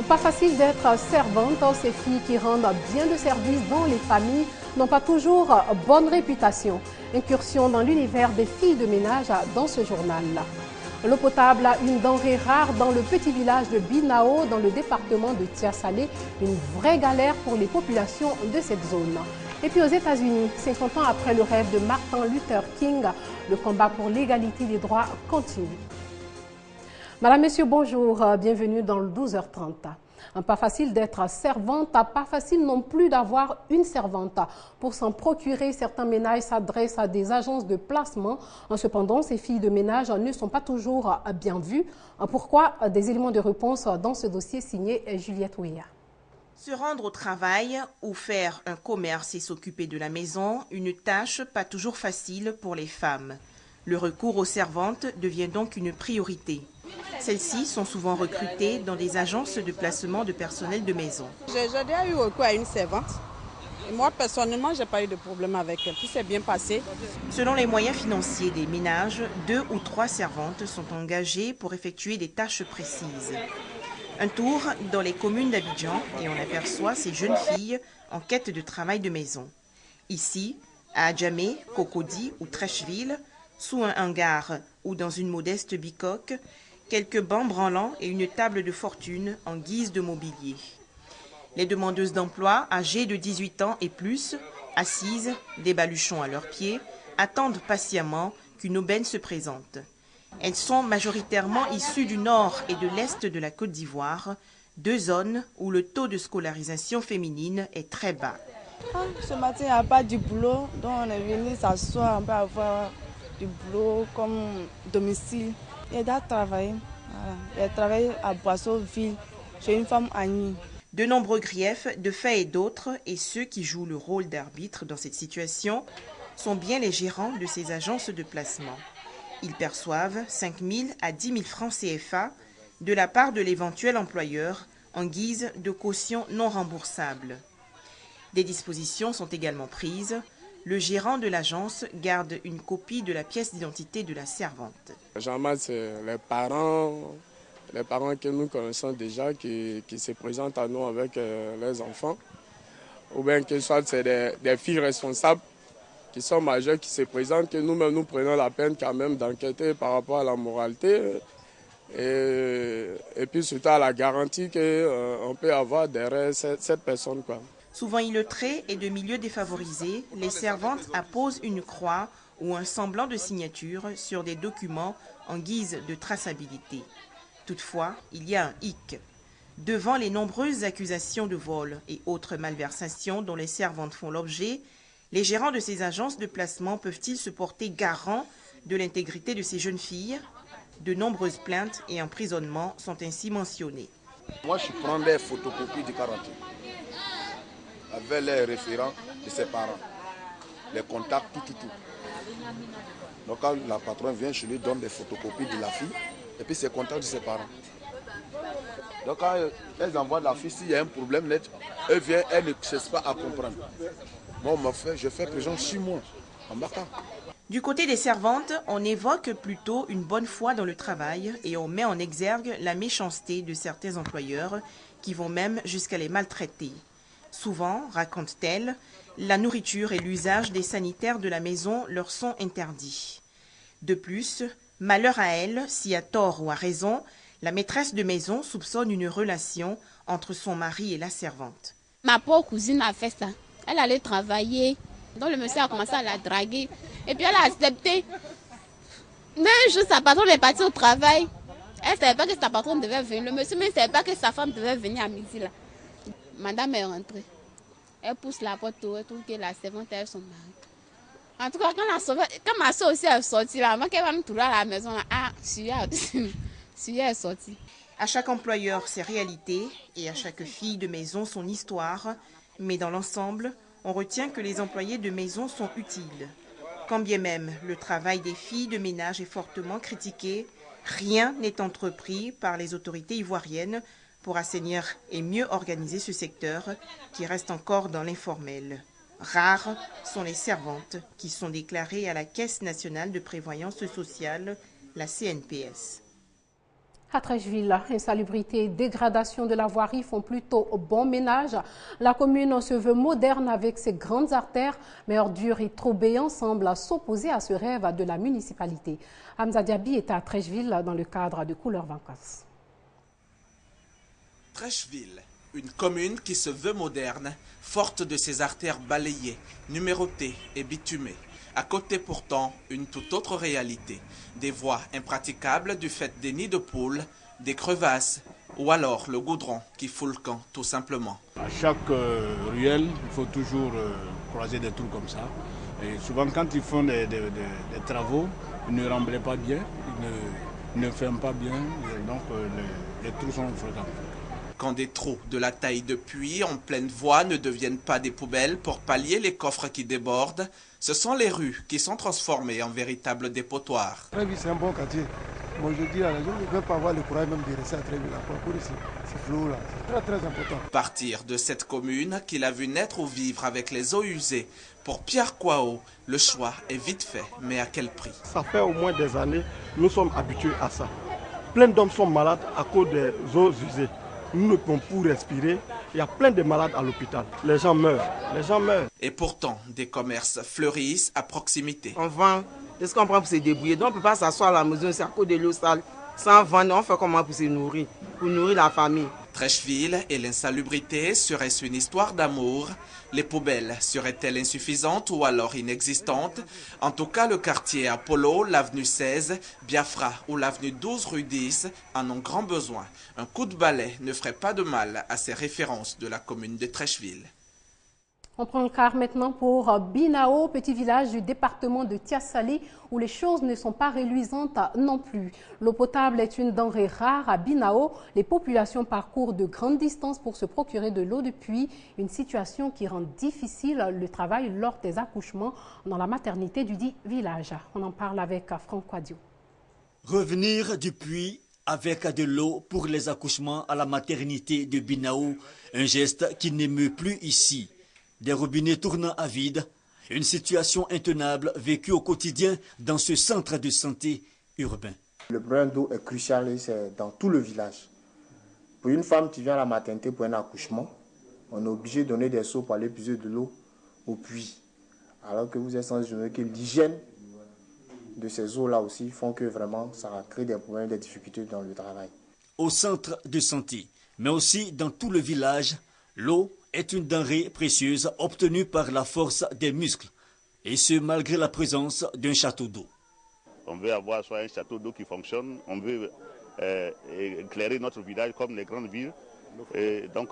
Pas facile d'être servante. Ces filles qui rendent bien de service dans les familles n'ont pas toujours bonne réputation. Incursion dans l'univers des filles de ménage dans ce journal. L'eau potable, une denrée rare dans le petit village de Binao, dans le département de Tia-Salé. Une vraie galère pour les populations de cette zone. Et puis aux États-Unis, 50 ans après le rêve de Martin Luther King, le combat pour l'égalité des droits continue. Madame, Monsieur, bonjour, bienvenue dans le 12h30. Pas facile d'être servante, pas facile non plus d'avoir une servante. Pour s'en procurer, certains ménages s'adressent à des agences de placement. Cependant, ces filles de ménage ne sont pas toujours bien vues. Pourquoi? Des éléments de réponse dans ce dossier signé Juliette Ouya. Se rendre au travail ou faire un commerce et s'occuper de la maison, une tâche pas toujours facile pour les femmes. Le recours aux servantes devient donc une priorité. Celles-ci sont souvent recrutées dans des agences de placement de personnel de maison. J'ai déjà eu recours à une servante. Et moi, personnellement, je n'ai pas eu de problème avec elle. Tout s'est bien passé. Selon les moyens financiers des ménages, 2 ou 3 servantes sont engagées pour effectuer des tâches précises. Un tour dans les communes d'Abidjan et on aperçoit ces jeunes filles en quête de travail de maison. Ici, à Adjamé, Cocody ou Trècheville, sous un hangar ou dans une modeste bicoque, quelques bancs branlants et une table de fortune en guise de mobilier. Les demandeuses d'emploi, âgées de 18 ans et plus, assises, des baluchons à leurs pieds, attendent patiemment qu'une aubaine se présente. Elles sont majoritairement issues du nord et de l'est de la Côte d'Ivoire, 2 zones où le taux de scolarisation féminine est très bas. Ce matin, il n'y a pas du boulot, donc on est venu s'asseoir, on peut avoir du boulot comme domicile. Il y a travaillé. Voilà. Il a travaillé à Boisseauville, chez une femme Annie. De nombreux griefs, de faits et d'autres, et ceux qui jouent le rôle d'arbitre dans cette situation, sont bien les gérants de ces agences de placement. Ils perçoivent 5 000 à 10 000 francs CFA de la part de l'éventuel employeur en guise de caution non remboursable. Des dispositions sont également prises. Le gérant de l'agence garde une copie de la pièce d'identité de la servante. Généralement, c'est les parents que nous connaissons déjà qui se présentent à nous avec les enfants. Ou bien que soit c'est des filles responsables qui sont majeures, qui se présentent, que nous-mêmes nous prenons la peine quand même d'enquêter par rapport à la moralité. Et puis surtout à la garantie qu'on peut avoir derrière cette personne, quoi. Souvent illettrées et de milieux défavorisés, les servantes apposent une croix ou un semblant de signature sur des documents en guise de traçabilité. Toutefois, il y a un hic. Devant les nombreuses accusations de vol et autres malversations dont les servantes font l'objet, les gérants de ces agences de placement peuvent-ils se porter garant de l'intégrité de ces jeunes filles? De nombreuses plaintes et emprisonnements sont ainsi mentionnés. Moi, je prends des photocopies du quarantaine avec les référents de ses parents, les contacts, tout. Donc quand la patronne vient, je lui donne des photocopies de la fille et puis ses contacts de ses parents. Donc quand elles envoient la fille, s'il y a un problème net, elles viennent, elles ne cherchent pas à comprendre. Moi, je fais pression 6 mois en Baka. Du côté des servantes, on évoque plutôt une bonne foi dans le travail et on met en exergue la méchanceté de certains employeurs qui vont même jusqu'à les maltraiter. Souvent, raconte-t-elle, la nourriture et l'usage des sanitaires de la maison leur sont interdits. De plus, malheur à elle, si à tort ou à raison, la maîtresse de maison soupçonne une relation entre son mari et la servante. Ma pauvre cousine a fait ça. Elle allait travailler. Donc le monsieur a commencé à la draguer. Et puis elle a accepté. Mais un jour, sa patronne est partie au travail. Elle ne savait pas que sa patronne devait venir. Le monsieur ne savait pas que sa femme devait venir à midi là. Madame est rentrée. Elle pousse la porte, elle trouve que la servante est son mari. En tout cas, quand ma soeur aussi est sortie là, avant qu'elle va me trouver à la maison, là, Suya est sortie. À chaque employeur ses réalités et à chaque fille de maison son histoire. Mais dans l'ensemble, on retient que les employés de maison sont utiles. Quand bien même le travail des filles de ménage est fortement critiqué, rien n'est entrepris par les autorités ivoiriennes pour assainir et mieux organiser ce secteur qui reste encore dans l'informel. Rares sont les servantes qui sont déclarées à la Caisse nationale de prévoyance sociale, la CNPS. À Trècheville, insalubrité et dégradation de la voirie font plutôt bon ménage. La commune se veut moderne avec ses grandes artères, mais ordures et trop béants semblent s'opposer à ce rêve de la municipalité. Hamza Diaby est à Trècheville dans le cadre de Couleurs Vacances. Trècheville, une commune qui se veut moderne, forte de ses artères balayées, numérotées et bitumées. À côté pourtant, une toute autre réalité. Des voies impraticables du fait des nids de poules, des crevasses ou alors le goudron qui fout le camp tout simplement. À chaque ruelle, il faut toujours croiser des trous comme ça. Et souvent quand ils font des travaux, ils ne remblent pas bien, ils ne ferment pas bien, donc les trous sont fréquents. Quand des trous de la taille de puits en pleine voie ne deviennent pas des poubelles pour pallier les coffres qui débordent, ce sont les rues qui sont transformées en véritables dépotoirs. Trècheville, c'est un bon quartier. Moi, je dis à la gens, ils ne peuvent pas avoir le courage même de rester à Trècheville. Pour ici, c'est flou là, c'est très important. Partir de cette commune qu'il a vu naître ou vivre avec les eaux usées, pour Pierre Kouao, le choix est vite fait, mais à quel prix? Ça fait au moins des années, nous sommes habitués à ça. Plein d'hommes sont malades à cause des eaux usées. Nous ne pouvons plus respirer. Il y a plein de malades à l'hôpital. Les gens meurent. Et pourtant, des commerces fleurissent à proximité. On vend de ce qu'on prend pour se débrouiller. Donc on ne peut pas s'asseoir à la maison, c'est à cause de l'eau sale. Sans vendre, on fait comment pour se nourrir, pour nourrir la famille. Trècheville et l'insalubrité, serait-ce une histoire d'amour? Les poubelles seraient-elles insuffisantes ou alors inexistantes? En tout cas, le quartier Apollo, l'avenue 16, Biafra ou l'avenue 12 rue 10 en ont grand besoin. Un coup de balai ne ferait pas de mal à ces références de la commune de Trècheville. On prend le car maintenant pour Binao, petit village du département de Tiassali, où les choses ne sont pas reluisantes non plus. L'eau potable est une denrée rare à Binao. Les populations parcourent de grandes distances pour se procurer de l'eau de pluie, une situation qui rend difficile le travail lors des accouchements dans la maternité du dit village. On en parle avec Franck Quadio. Revenir du puits avec de l'eau pour les accouchements à la maternité de Binao, un geste qui n'émeut plus ici. Des robinets tournant à vide, une situation intenable vécue au quotidien dans ce centre de santé urbain. Le problème d'eau est crucial et c'est dans tout le village. Pour une femme qui vient à la maternité pour un accouchement, on est obligé de donner des seaux pour aller puiser de l'eau au puits. Alors que vous êtes sans ignorer que l'hygiène de ces eaux-là aussi font que vraiment ça crée des problèmes, des difficultés dans le travail. Au centre de santé, mais aussi dans tout le village, l'eau est une denrée précieuse obtenue par la force des muscles, et ce malgré la présence d'un château d'eau. On veut avoir soit un château d'eau qui fonctionne, on veut éclairer notre village comme les grandes villes. Et donc,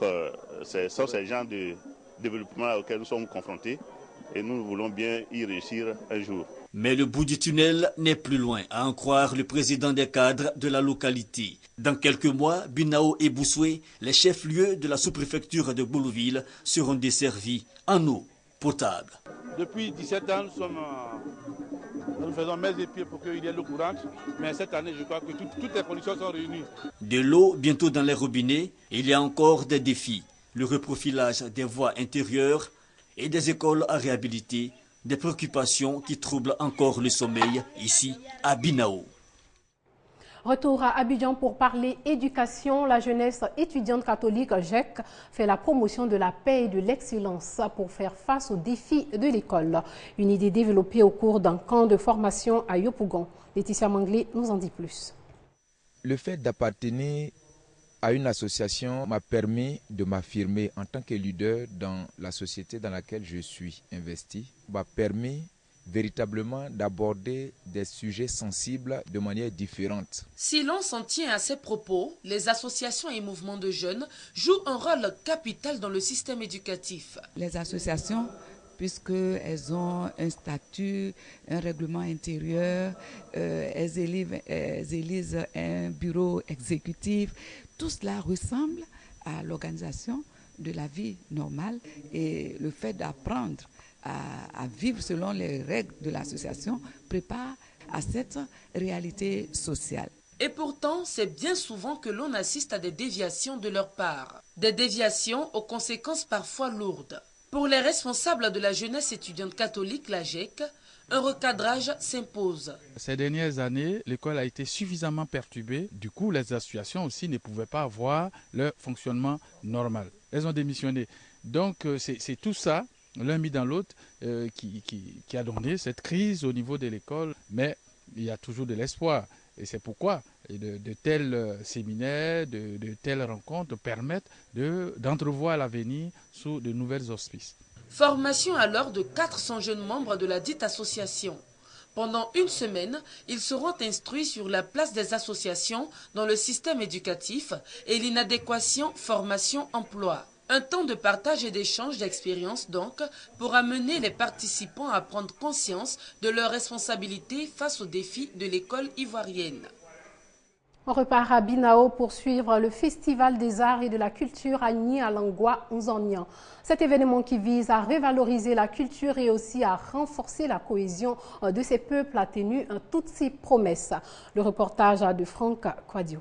ce sont ces genres de développement auxquels nous sommes confrontés et nous voulons bien y réussir un jour. Mais le bout du tunnel n'est plus loin, à en croire le président des cadres de la localité. Dans quelques mois, Binao et Boussoué, les chefs-lieux de la sous-préfecture de Boulouville, seront desservis en eau potable. Depuis 17 ans, nous faisons mains et pieds pour qu'il y ait l'eau courante. Mais cette année, je crois que toutes les conditions sont réunies. De l'eau bientôt dans les robinets, il y a encore des défis. Le reprofilage des voies intérieures et des écoles à réhabiliter. Des préoccupations qui troublent encore le sommeil ici à Binao. Retour à Abidjan pour parler éducation. La jeunesse étudiante catholique GEC fait la promotion de la paix et de l'excellence pour faire face aux défis de l'école. Une idée développée au cours d'un camp de formation à Yopougon. Laetitia Manglé nous en dit plus. Le fait d'appartenir à une association m'a permis de m'affirmer en tant que leader dans la société dans laquelle je suis investi, m'a permis véritablement d'aborder des sujets sensibles de manière différente. Si l'on s'en tient à ces propos, les associations et mouvements de jeunes jouent un rôle capital dans le système éducatif. Les associations, puisqu'elles ont un statut, un règlement intérieur, elles élisent un bureau exécutif, tout cela ressemble à l'organisation de la vie normale et le fait d'apprendre à vivre selon les règles de l'association prépare à cette réalité sociale. Et pourtant, c'est bien souvent que l'on assiste à des déviations de leur part. Des déviations aux conséquences parfois lourdes. Pour les responsables de la jeunesse étudiante catholique, la GEC, un recadrage s'impose. Ces dernières années, l'école a été suffisamment perturbée. Du coup, les associations aussi ne pouvaient pas avoir leur fonctionnement normal. Elles ont démissionné. Donc, c'est tout ça, l'un mis dans l'autre, qui a donné cette crise au niveau de l'école. Mais il y a toujours de l'espoir. Et c'est pourquoi de tels séminaires, de telles rencontres permettent d'entrevoir l'avenir sous de nouvelles auspices. Formation alors de 400 jeunes membres de la dite association. Pendant une semaine, ils seront instruits sur la place des associations dans le système éducatif et l'inadéquation formation-emploi. Un temps de partage et d'échange d'expériences donc pour amener les participants à prendre conscience de leurs responsabilités face aux défis de l'école ivoirienne. On repart à Binao pour suivre le Festival des arts et de la culture à Nialangwa Nzonyan. Cet événement qui vise à revaloriser la culture et aussi à renforcer la cohésion de ces peuples a tenu toutes ses promesses. Le reportage de Franck Kwadio.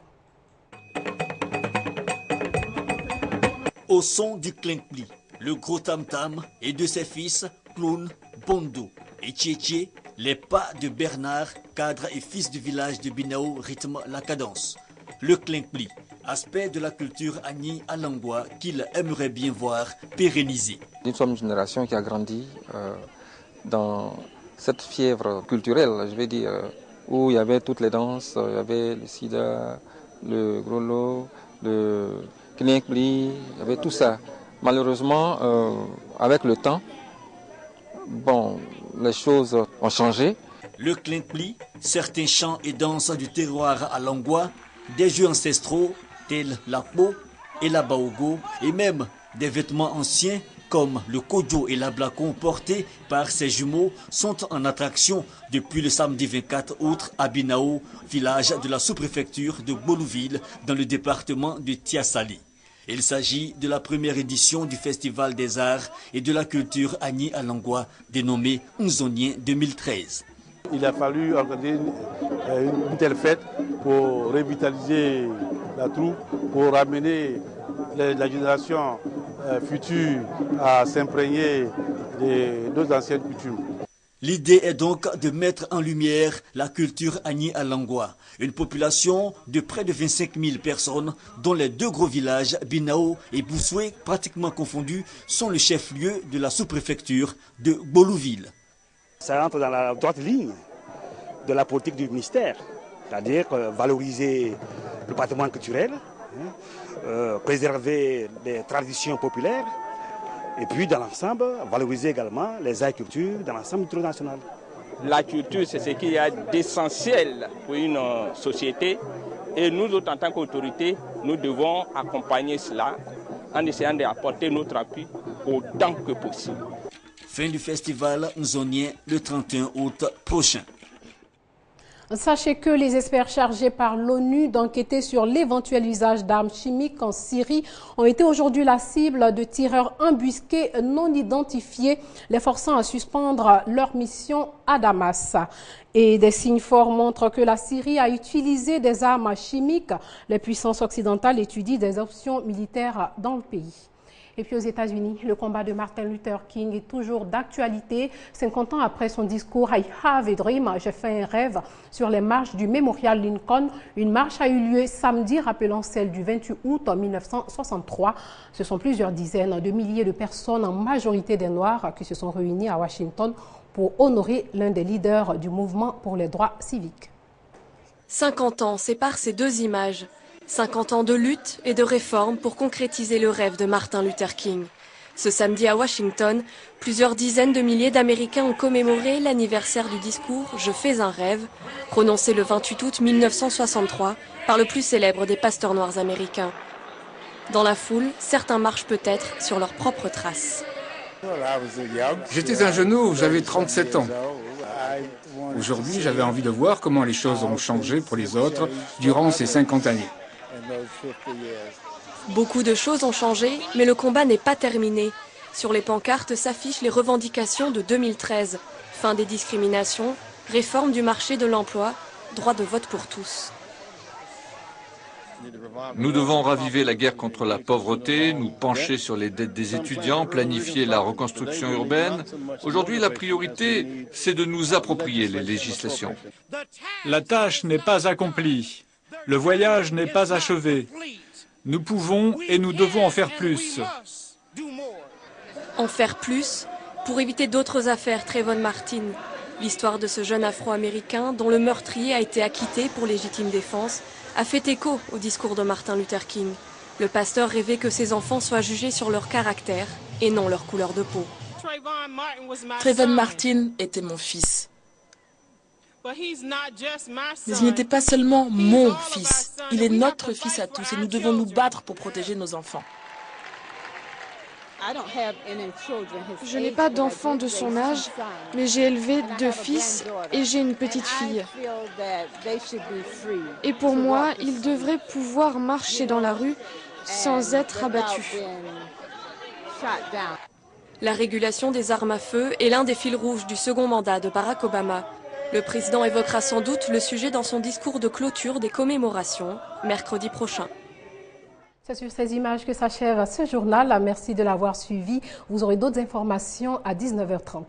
Au son du klinkli, le gros tam-tam et de ses fils, Clown, Bondo et Tchétché, les pas de Bernard, cadre et fils du village de Binao, rythment la cadence. Le klinkli, aspect de la culture Agni Alangwa qu'il aimerait bien voir pérennisé. Nous sommes une génération qui a grandi dans cette fièvre culturelle, je vais dire, où il y avait toutes les danses, il y avait le sida, le grolo, le klinkli, il y avait tout ça. Malheureusement, avec le temps, bon, les choses ont changé. Le klinkli, certains chants et danses du terroir alangwa, des jeux ancestraux tels la po et la baogo, et même des vêtements anciens comme le kojo et la blacon portés par ses jumeaux sont en attraction depuis le samedi 24 août à Binao, village de la sous-préfecture de Bolouville dans le département de Tiassali. Il s'agit de la première édition du Festival des arts et de la culture Agni Alangwa, dénommé Nzonien 2013. Il a fallu organiser une telle fête pour revitaliser la troupe, pour ramener la génération future à s'imprégner de nos anciennes coutumes. L'idée est donc de mettre en lumière la culture Agni Alangwa, une population de près de 25 000 personnes dont les deux gros villages, Binao et Boussoué, pratiquement confondus, sont le chef-lieu de la sous-préfecture de Bolouville. Ça rentre dans la droite ligne de la politique du ministère, c'est-à-dire valoriser le patrimoine culturel, préserver les traditions populaires, et puis, dans l'ensemble, valoriser également les arts et cultures dans l'ensemble du territoire national. La culture, c'est ce qu'il y a d'essentiel pour une société. Et nous autres, en tant qu'autorité, nous devons accompagner cela en essayant d'apporter notre appui autant que possible. Fin du festival Nzonien le 31 août prochain. Sachez que les experts chargés par l'ONU d'enquêter sur l'éventuel usage d'armes chimiques en Syrie ont été aujourd'hui la cible de tireurs embusqués non identifiés, les forçant à suspendre leur mission à Damas. Et des signes forts montrent que la Syrie a utilisé des armes chimiques. Les puissances occidentales étudient des options militaires dans le pays. Et puis aux États-Unis, le combat de Martin Luther King est toujours d'actualité. 50 ans après son discours « I have a dream », j'ai fait un rêve sur les marches du mémorial Lincoln. Une marche a eu lieu samedi, rappelant celle du 28 août 1963. Ce sont plusieurs dizaines de milliers de personnes, en majorité des Noirs, qui se sont réunies à Washington pour honorer l'un des leaders du mouvement pour les droits civiques. 50 ans séparent ces deux images. 50 ans de lutte et de réforme pour concrétiser le rêve de Martin Luther King. Ce samedi à Washington, plusieurs dizaines de milliers d'Américains ont commémoré l'anniversaire du discours « Je fais un rêve », prononcé le 28 août 1963 par le plus célèbre des pasteurs noirs américains. Dans la foule, certains marchent peut-être sur leurs propres traces. J'étais un genou, j'avais 37 ans. Aujourd'hui, j'avais envie de voir comment les choses ont changé pour les autres durant ces 50 années. Beaucoup de choses ont changé, mais le combat n'est pas terminé. Sur les pancartes s'affichent les revendications de 2013. Fin des discriminations, réforme du marché de l'emploi, droit de vote pour tous. Nous devons raviver la guerre contre la pauvreté, nous pencher sur les dettes des étudiants, planifier la reconstruction urbaine. Aujourd'hui, la priorité, c'est de nous approprier les législations. La tâche n'est pas accomplie. Le voyage n'est pas achevé. Nous pouvons et nous devons en faire plus. En faire plus pour éviter d'autres affaires, Trayvon Martin. L'histoire de ce jeune Afro-Américain dont le meurtrier a été acquitté pour légitime défense a fait écho au discours de Martin Luther King. Le pasteur rêvait que ses enfants soient jugés sur leur caractère et non leur couleur de peau. Trayvon Martin était mon fils. Mais il n'était pas seulement mon fils, il est notre fils à tous et nous devons nous battre pour protéger nos enfants. Je n'ai pas d'enfant de son âge, mais j'ai élevé 2 fils et j'ai une petite fille. Et pour moi, ils devraient pouvoir marcher dans la rue sans être abattus. La régulation des armes à feu est l'un des fils rouges du second mandat de Barack Obama. Le président évoquera sans doute le sujet dans son discours de clôture des commémorations, mercredi prochain. C'est sur ces images que s'achève ce journal. Merci de l'avoir suivi. Vous aurez d'autres informations à 19h30.